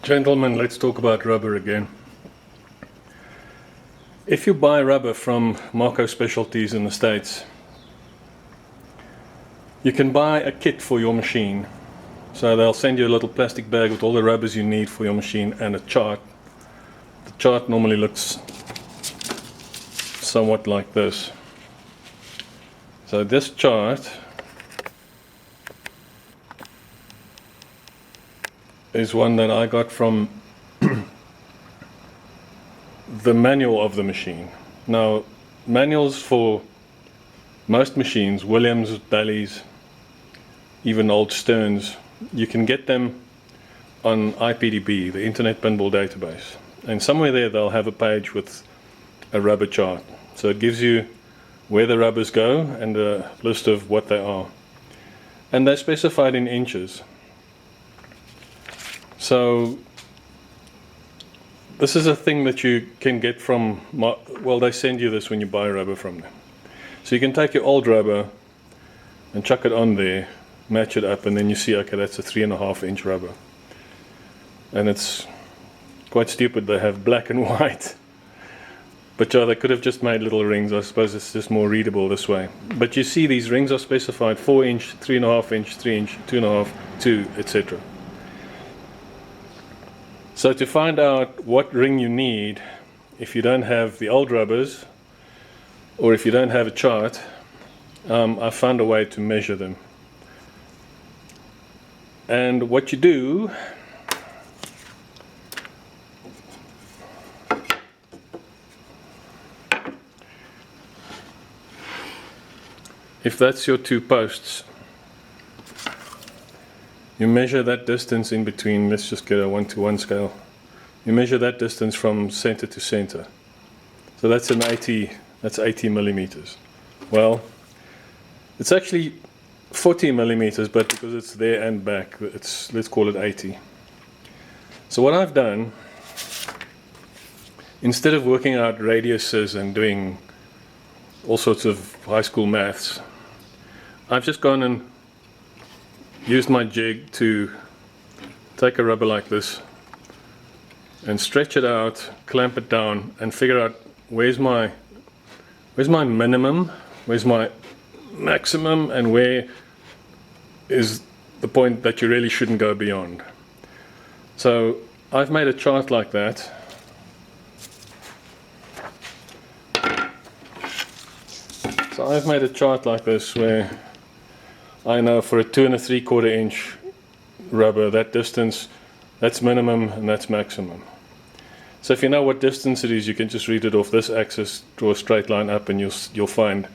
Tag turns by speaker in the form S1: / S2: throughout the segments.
S1: Gentlemen, let's talk about rubber again. If you buy rubber from Marco Specialties in the States, you can buy a kit for your machine. So they'll send you a little plastic bag with all the rubbers you need for your machine and a chart. The chart normally looks somewhat like this. So this chart is one that I got from the manual of the machine. Now, manuals for most machines, Williams, Bally's, even old Stearns, you can get them on IPDB, the Internet Pinball Database. And somewhere there they'll have a page with a rubber chart. So it gives you where the rubbers go and a list of what they are. And they're specified in inches. So this is a thing that you can get from, well, they send you this when you buy rubber from them. So you can take your old rubber and chuck it on there, match it up, and then you see, okay, that's a 3.5 inch rubber. And it's quite stupid they have black and white. But yeah, they could have just made little rings. I suppose it's just more readable this way. But you see these rings are specified 4 inch, 3.5 inch, 3 inch, 2.5, 2, etc. So to find out what ring you need, if you don't have the old rubbers, or if you don't have a chart, I found a way to measure them. And what you do, if that's your 2 posts, you measure that distance in between. Let's just get a 1:1 scale. You measure that distance from center to center. So that's an 80 millimeters. Well, it's actually 40 millimeters, but because it's there and back, let's call it 80. So what I've done, instead of working out radiuses and doing all sorts of high school maths, I've just gone and used my jig to take a rubber like this and stretch it out, clamp it down, and figure out where's my minimum, where's my maximum, and where is the point that you really shouldn't go beyond. So I've made a chart like that. So I've made a chart like this where I know for a 2 3/4 inch rubber, that distance, that's minimum and that's maximum. So if you know what distance it is, you can just read it off this axis, draw a straight line up, and you'll find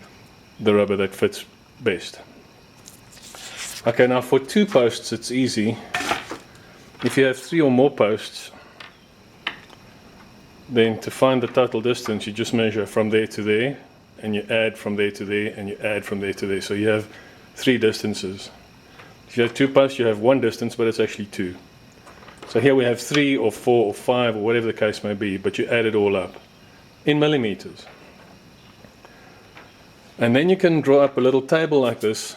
S1: the rubber that fits best. Okay, now for 2 posts it's easy. If you have 3 or more posts, then to find the total distance you just measure from there to there, and you add from there to there, and you add from there to there. So you have 3 distances. If you have 2 posts, you have 1 distance, but it's actually 2. So here we have 3 or 4 or 5 or whatever the case may be, but you add it all up in millimeters. And then you can draw up a little table like this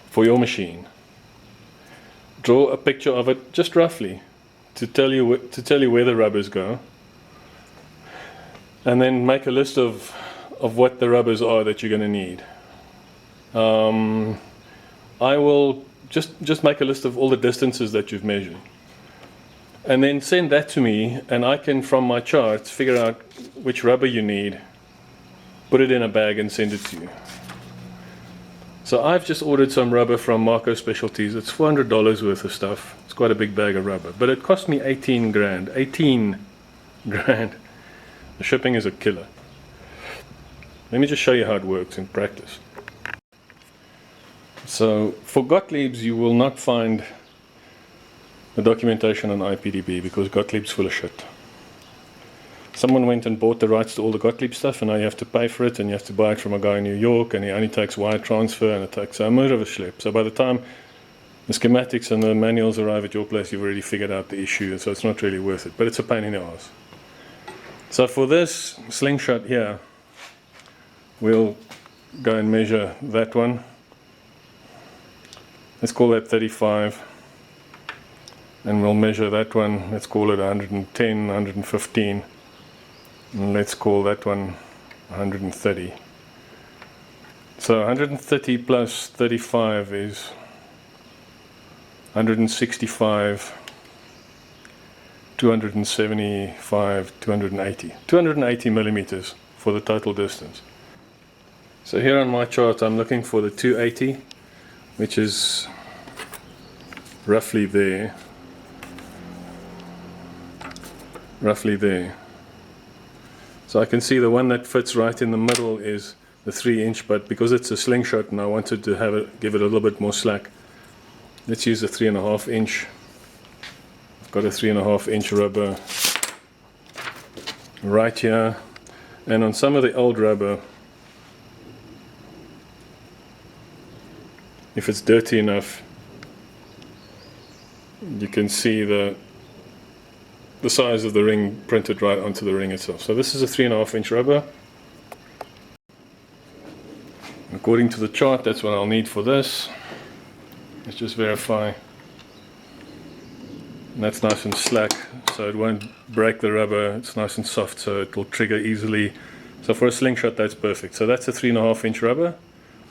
S1: for your machine. Draw a picture of it just roughly to tell you where the rubbers go, and then make a list of what the rubbers are that you're going to need. I will just make a list of all the distances that you've measured, and then send that to me, and I can, from my charts, figure out which rubber you need, put it in a bag, and send it to you. So I've just ordered some rubber from Marco Specialties. It's $400 worth of stuff. It's quite a big bag of rubber, but it cost me 18 grand. 18 grand. The shipping is a killer. Let me just show you how it works in practice. So for Gottlieb's, you will not find the documentation on IPDB because Gottlieb's full of shit. Someone went and bought the rights to all the Gottlieb stuff, and now you have to pay for it, and you have to buy it from a guy in New York, and he only takes wire transfer, and it takes a motor of a schlep. So by the time the schematics and the manuals arrive at your place, you've already figured out the issue, and so it's not really worth it, but it's a pain in the ass. So for this slingshot here, we'll go and measure that one. Let's call that 35. and we'll measure that one. Let's call it 110, 115, and let's call that one 130. So 130 plus 35 is 165, 275, 280 millimeters for the total distance. So here on my chart I'm looking for the 280, which is roughly there. So I can see the one that fits right in the middle is the 3-inch, but because it's a slingshot and I wanted to give it a little bit more slack, let's use a 3.5 inch. I've got a 3.5 inch rubber right here, and on some of the old rubber, if it's dirty enough, you can see the size of the ring printed right onto the ring itself. So this is a 3.5 inch rubber. According to the chart, that's what I'll need for this. Let's just verify. And that's nice and slack, so it won't break the rubber. It's nice and soft, so it will trigger easily. So for a slingshot, that's perfect. So that's a 3.5 inch rubber,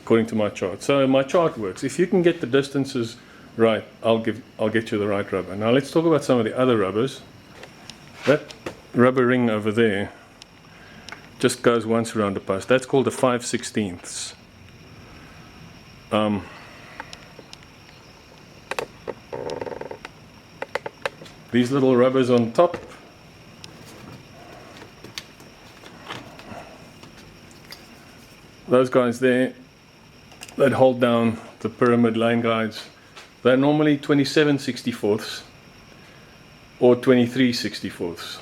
S1: according to my chart. So my chart works. If you can get the distances right, I'll get you the right rubber. Now let's talk about some of the other rubbers. That rubber ring over there just goes once around the post. That's called a 5/16. These little rubbers on top, those guys there that hold down the pyramid line guides, they're normally 27/64 or 23/64.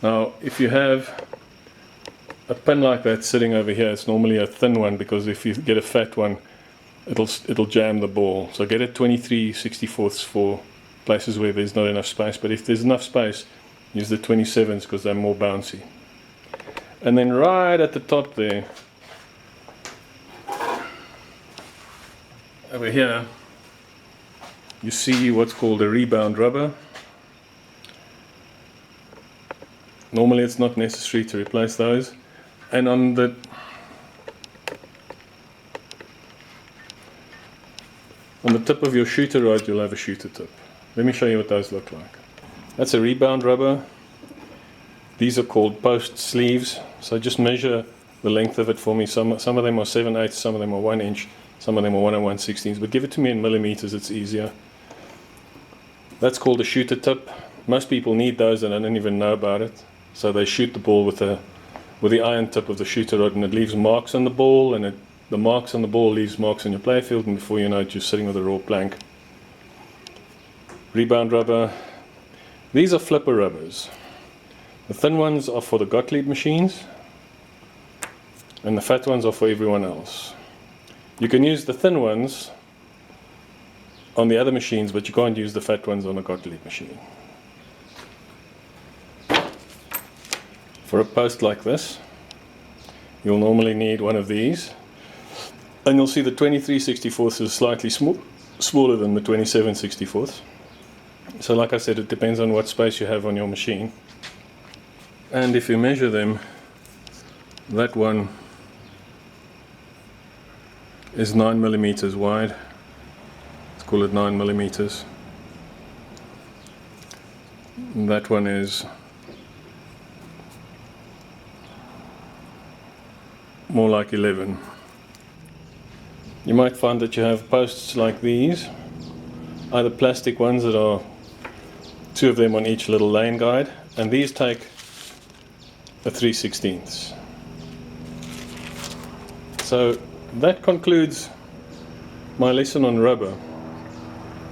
S1: Now if you have a pin like that sitting over here, it's normally a thin one, because if you get a fat one, it'll jam the ball. So get a 23/64 for places where there's not enough space, but if there's enough space, use the 27s because they're more bouncy. And then right at the top there, over here, you see what's called a rebound rubber. Normally it's not necessary to replace those. And on the tip of your shooter rod, you'll have a shooter tip. Let me show you what those look like. That's a rebound rubber. These are called post sleeves. So just measure the length of it for me. Some of them are 7/8, some of them are 1 inch, some of them are 1 and 1/16, but give it to me in millimeters, it's easier. That's called a shooter tip. Most people need those and I don't even know about it. So they shoot the ball with the iron tip of the shooter rod, and it leaves marks on the ball, and the marks on the ball leaves marks on your playfield, and before you know it, you're sitting with a raw plank. Rebound rubber. These are flipper rubbers. The thin ones are for the Gottlieb machines, and the fat ones are for everyone else. You can use the thin ones on the other machines, but you can't use the fat ones on a Gottlieb machine. For a post like this, you'll normally need one of these, and you'll see the 23/64 is slightly smaller than the 27/64. So like I said, it depends on what space you have on your machine. And if you measure them, that one is 9 millimeters wide. Let's call it 9 millimeters. And that one is more like 11. You might find that you have posts like these, either plastic ones that are 2 of them on each little lane guide, and these take a 3/16. So that concludes my lesson on rubber.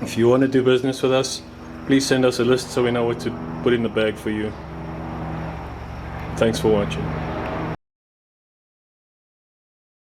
S1: If you want to do business with us, please send us a list so we know what to put in the bag for you. Thanks for watching.